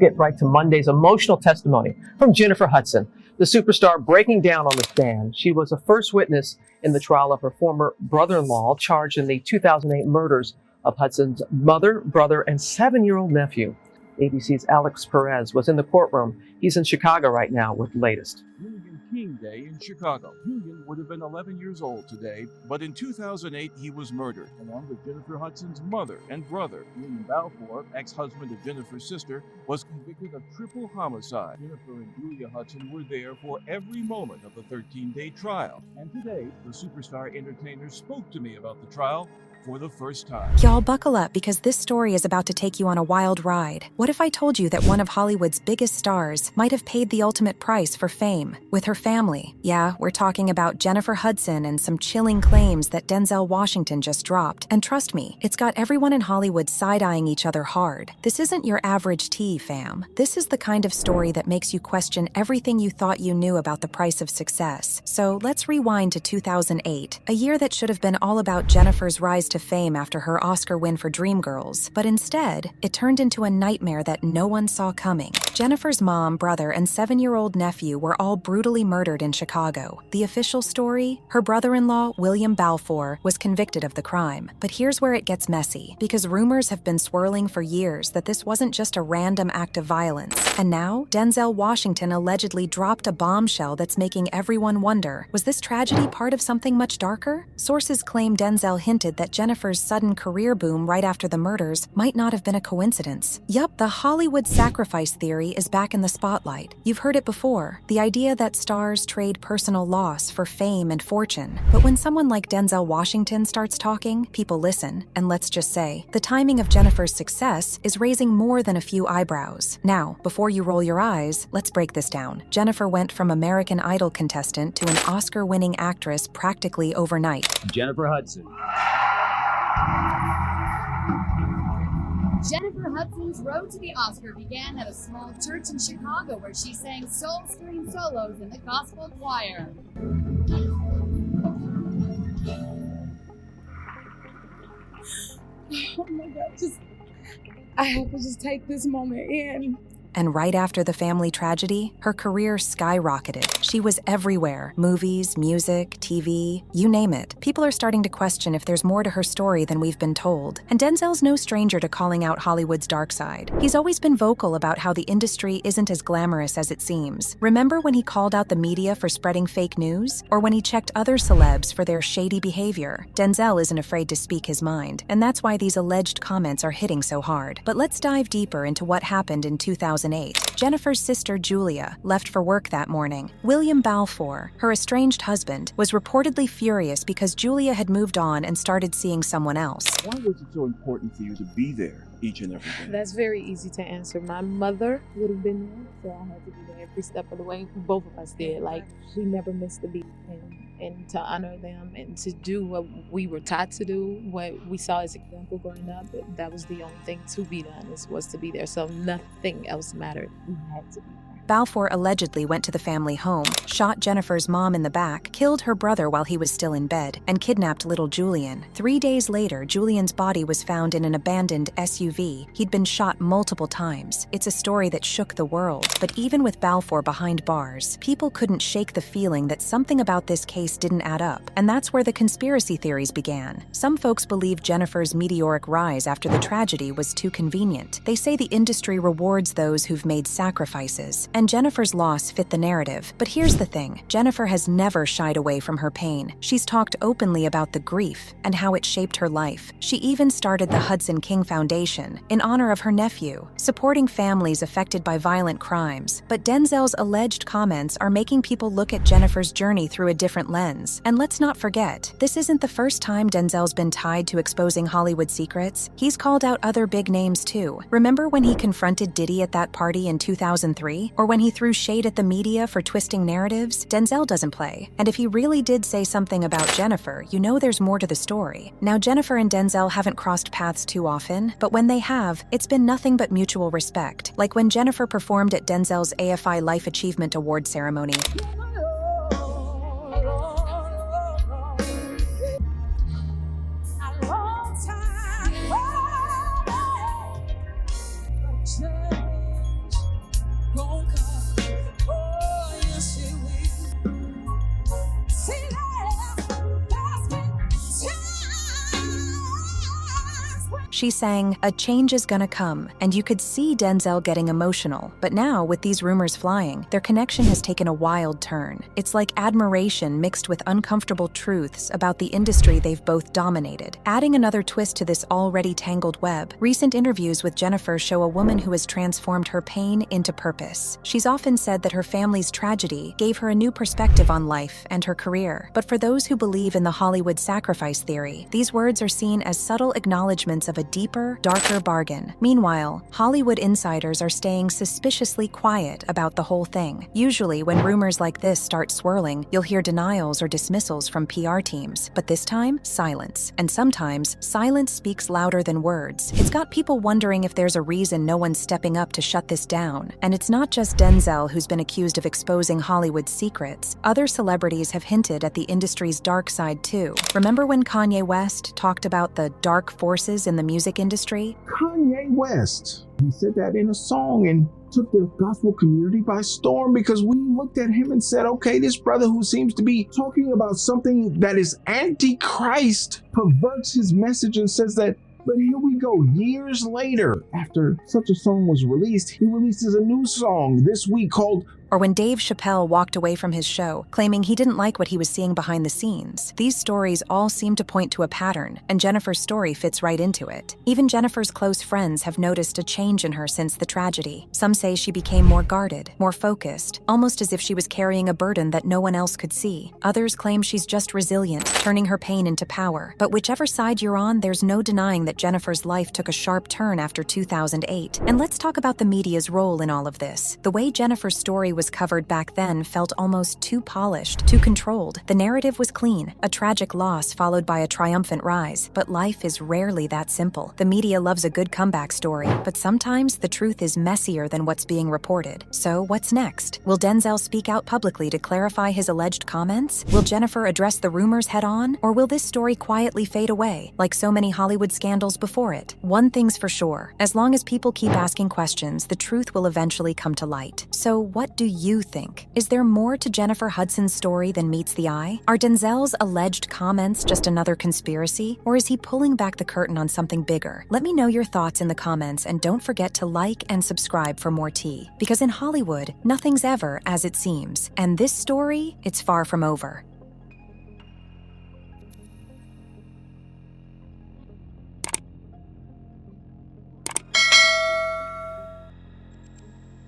get right to Monday's emotional testimony from Jennifer Hudson, the superstar breaking down on the stand. She was a first witness in the trial of her former brother-in-law charged in the 2008 murders of Hudson's mother, brother, and 7-year-old nephew. ABC's Alex Perez was in the courtroom. He's in Chicago right now with the latest. King Day in Chicago. Julian would have been 11 years old today, but in 2008 he was murdered, along with Jennifer Hudson's mother and brother. William Balfour, ex-husband of Jennifer's sister, was convicted of triple homicide. Jennifer and Julia Hudson were there for every moment of the 13-day trial. And today, the superstar entertainer spoke to me about the trial for the first time. Y'all buckle up because this story is about to take you on a wild ride. What if I told you that one of Hollywood's biggest stars might have paid the ultimate price for fame with her family? Yeah, we're talking about Jennifer Hudson and some chilling claims that Denzel Washington just dropped. And trust me, it's got everyone in Hollywood side-eyeing each other hard. This isn't your average tea, fam. This is the kind of story that makes you question everything you thought you knew about the price of success. So let's rewind to 2008, a year that should have been all about Jennifer's rise to fame after her Oscar win for Dreamgirls, but instead, it turned into a nightmare that no one saw coming. Jennifer's mom, brother, and 7-year-old nephew were all brutally murdered in Chicago. The official story? Her brother-in-law, William Balfour, was convicted of the crime. But here's where it gets messy, because rumors have been swirling for years that this wasn't just a random act of violence. And now, Denzel Washington allegedly dropped a bombshell that's making everyone wonder, was this tragedy part of something much darker? Sources claim Denzel hinted that Jennifer's sudden career boom right after the murders might not have been a coincidence. Yup, the Hollywood sacrifice theory is back in the spotlight. You've heard it before, the idea that stars trade personal loss for fame and fortune. But when someone like Denzel Washington starts talking, people listen. And let's just say, the timing of Jennifer's success is raising more than a few eyebrows. Now, before you roll your eyes, let's break this down. Jennifer went from American Idol contestant to an Oscar-winning actress practically overnight. Jennifer Hudson. Jennifer Hudson's road to the Oscar began at a small church in Chicago where she sang soul-stirring solos in the gospel choir. Oh my God, I have to just take this moment in. And right after the family tragedy, her career skyrocketed. She was everywhere. Movies, music, TV, you name it. People are starting to question if there's more to her story than we've been told. And Denzel's no stranger to calling out Hollywood's dark side. He's always been vocal about how the industry isn't as glamorous as it seems. Remember when he called out the media for spreading fake news? Or when he checked other celebs for their shady behavior? Denzel isn't afraid to speak his mind, and that's why these alleged comments are hitting so hard. But let's dive deeper into what happened in 2008. Jennifer's sister Julia left for work that morning. William Balfour, her estranged husband, was reportedly furious because Julia had moved on and started seeing someone else. Why was it so important for you to be there each and every day? That's very easy to answer. My mother would have been there, so I had to be there every step of the way. Both of us did. Like, she never missed a beat. And to honor them and to do what we were taught to do, what we saw as example growing up, that was the only thing to be done, was to be there. So nothing else mattered. We had to be there. Balfour allegedly went to the family home, shot Jennifer's mom in the back, killed her brother while he was still in bed, and kidnapped little Julian. 3 days later, Julian's body was found in an abandoned SUV. He'd been shot multiple times. It's a story that shook the world. But even with Balfour behind bars, people couldn't shake the feeling that something about this case didn't add up. And that's where the conspiracy theories began. Some folks believe Jennifer's meteoric rise after the tragedy was too convenient. They say the industry rewards those who've made sacrifices. And Jennifer's loss fit the narrative. But here's the thing, Jennifer has never shied away from her pain. She's talked openly about the grief and how it shaped her life. She even started the Hudson King Foundation in honor of her nephew, supporting families affected by violent crimes. But Denzel's alleged comments are making people look at Jennifer's journey through a different lens. And let's not forget, this isn't the first time Denzel's been tied to exposing Hollywood secrets. He's called out other big names too. Remember when he confronted Diddy at that party in 2003? Or when he threw shade at the media for twisting narratives? Denzel doesn't play. And if he really did say something about Jennifer, you know there's more to the story. Now, Jennifer and Denzel haven't crossed paths too often, but when they have, it's been nothing but mutual respect. Like when Jennifer performed at Denzel's AFI Life Achievement Award ceremony. She sang, "A change is gonna come," and you could see Denzel getting emotional. But now, with these rumors flying, their connection has taken a wild turn. It's like admiration mixed with uncomfortable truths about the industry they've both dominated. Adding another twist to this already tangled web, recent interviews with Jennifer show a woman who has transformed her pain into purpose. She's often said that her family's tragedy gave her a new perspective on life and her career. But for those who believe in the Hollywood sacrifice theory, these words are seen as subtle acknowledgments of a deeper, darker bargain. Meanwhile, Hollywood insiders are staying suspiciously quiet about the whole thing. Usually, when rumors like this start swirling, you'll hear denials or dismissals from PR teams. But this time, silence. And sometimes, silence speaks louder than words. It's got people wondering if there's a reason no one's stepping up to shut this down. And it's not just Denzel who's been accused of exposing Hollywood's secrets. Other celebrities have hinted at the industry's dark side too. Remember when Kanye West talked about the dark forces in the music industry? Kanye West, he said that in a song and took the gospel community by storm because we looked at him and said, okay, this brother who seems to be talking about something that is anti-Christ perverts his message and says that. But here we go, years later, after such a song was released, he releases a new song this week called Or when Dave Chappelle walked away from his show, claiming he didn't like what he was seeing behind the scenes. These stories all seem to point to a pattern, and Jennifer's story fits right into it. Even Jennifer's close friends have noticed a change in her since the tragedy. Some say she became more guarded, more focused, almost as if she was carrying a burden that no one else could see. Others claim she's just resilient, turning her pain into power. But whichever side you're on, there's no denying that Jennifer's life took a sharp turn after 2008. And let's talk about the media's role in all of this. The way Jennifer's story was covered back then felt almost too polished, too controlled. The narrative was clean, a tragic loss followed by a triumphant rise. But life is rarely that simple. The media loves a good comeback story, but sometimes the truth is messier than what's being reported. So what's next? Will Denzel speak out publicly to clarify his alleged comments? Will Jennifer address the rumors head on? Or will this story quietly fade away, like so many Hollywood scandals before it? One thing's for sure, as long as people keep asking questions, the truth will eventually come to light. So what do you think? Is there more to Jennifer Hudson's story than meets the eye? Are Denzel's alleged comments just another conspiracy? Or is he pulling back the curtain on something bigger? Let me know your thoughts in the comments, and don't forget to like and subscribe for more tea. Because in Hollywood, nothing's ever as it seems. And this story, it's far from over.